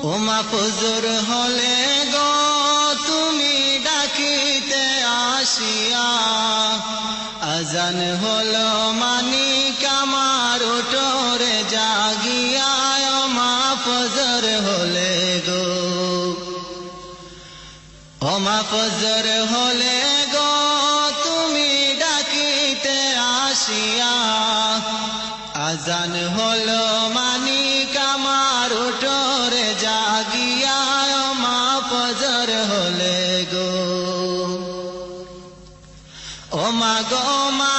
ওমা ফজর হলে গো তুমি ডাকিতে আসিয়া, আজান হলো মানিক আমার উঠোরে জাগিয়া, ওমা ফজর হলে গো, ওমা ফজর হলে গো তুমি ডাকিতে আসিয়া, আজান হলো মানিক আমার উঠোরে জাগিয়া, ওমা ফজর হলে গো। ওমা গো মা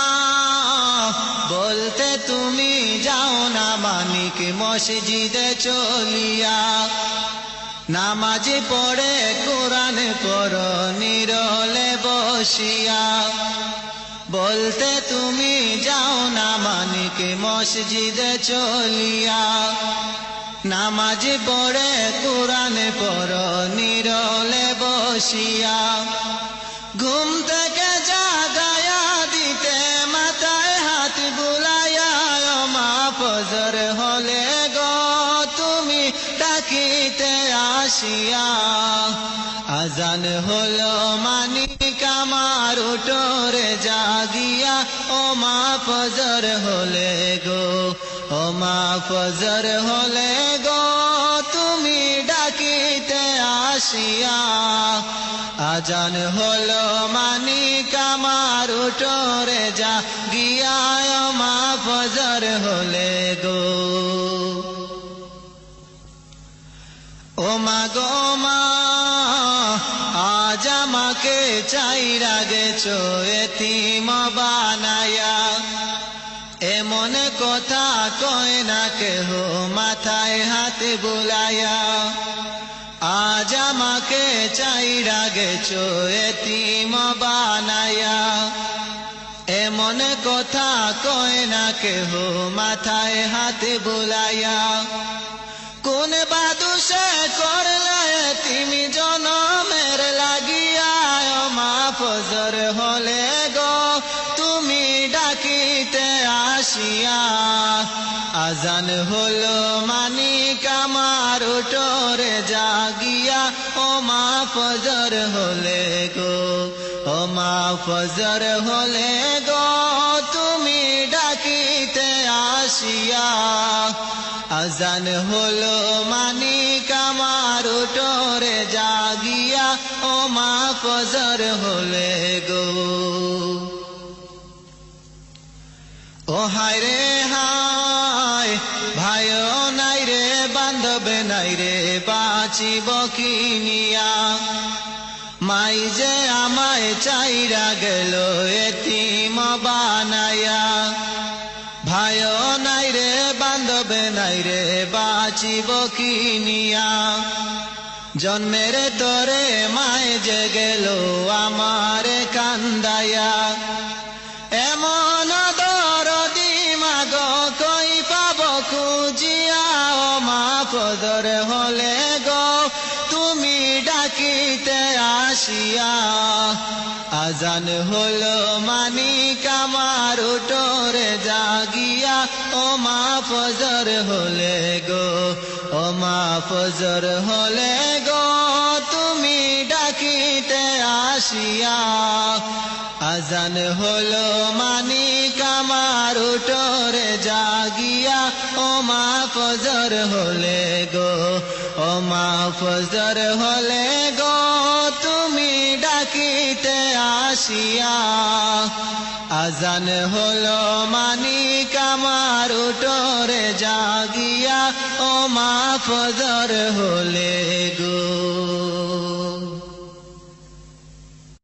বলতে তুমি যাও না মানিক মসজিদে চলিয়া, নামাজ পড়ে কোরআন পড়ো নীরলে বসিয়া, বলতে তুমি যাও না মানিক মসজিদে চলিয়া, নামাজ পড়ে কোরআন পড়ো নীরলে বসিয়া, ঘুম থেকে জাগায়া দিতে মাথায় হাত বুলাইয়া, ওমা ফজর হলে গো তুমি ডাকিতে আসিয়া, আজান হলো মানিক আমার উঠোরে জাগিয়া, ওমা ফজর হলে গো, ওমা ফজর হলে গো তুমি ডাকিতে আসিয়া, আজান হলো মানিক আমার উঠোরে জাগিয়া, ওমা ফজর হলে গো। ওমা গো মা আজ আমাকে চাইরা গেছো এতিম বানায়া, এমন কথা কয় না কেহ মাথায় হাত বুলায়া, আজ আমাকে চাইরা গেছো এতিম বানায়া, এমন কথা কয় না কেহ মাথায় হাত বুলায়া, কোন বাদুষে করলে তুমি জনমের লাগিয়া, ওমা ফজর হলে গো তুমি ডাকিতে আসিয়া, আজান হলো মানিক আমার উঠোরে জাগিয়া, ওমা ফজর হলে গো, ওমা ফজর হলে গো তুমি ডাকিতে আসিয়া, আজান হলো মানিক আমার উঠোরে জাগিয়া, ওমা ফজর হলে গো। ও হায় রে হায় ভাইও নাই রে বান্ধব নাই রে বাঁচিব কি নিয়া, মাই যে আমায় চাইরা গেল এতিম বানায়া, ভাইও নাই রে বান্ধব নাই রে বাঁচিব কি নিয়া, জন্মের তোরে মায় যে গেল আমার কান্দায়া, এমন দরদি মাগো কই পাব খুঁজিয়া, ওমা ফজর হলে গো তুমি ডাকিতে আসিয়া, আজান হলো মানিক আমার উঠোরে জাগিয়া, ওমা ফজর হলে গো, ওমা ফজর হলে গো তুমি ডাকিতে আসিয়া, আজান হলো মানিক আমার উঠোরে জাগিয়া, ওমা ফজর হলে গো, ওমা ফজর হলে গো তুমি ডাকিতে আসিয়া, আজান হলো মানিক আমার উঠোরে জাগিয়া, ওমা ফজর হলে গো।